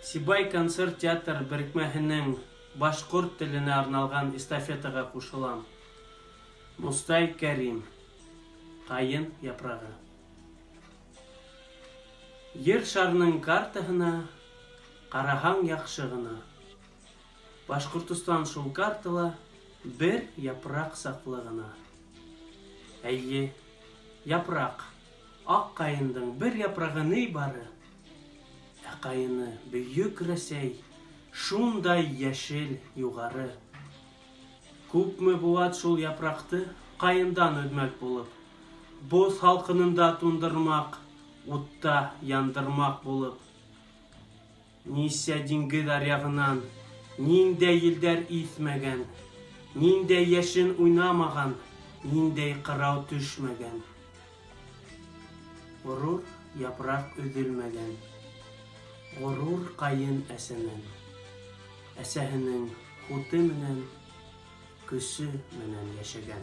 Сибай концерт театр берекмәһенең башҡорт теленә арналған эстафетаға ҡушылам. Мустай Кәрим. Ҡайын япрағы. Ер шарының картаһына ҡараһаң яҡшы ғына. Башҡортостан шул картала бер япраҡ саҡлы ғына. Әйе, япраҡ. Аҡ ҡайындың бер япрағы ни бары. Ә ҡайыны бөйөк Рәсәй, шундай йәшел юғары. Күпме быуат шул япраҡты ҡайындан өҙмәк булып, боҙ һалҡынында тундырмаҡ, утта яндырмаҡ булып. Нисә диңгеҙ аръяғынан ниндәй елдәр иҫмәгән, ниндәй йәшен уйнамаған, ниндәй ҡырау төшмәгән. Ғорур япраҡ өҙөлмәгән. Ғорур ҡайын әсәнән. Әсәһенең һуты менән, көсө менән йәшәгән.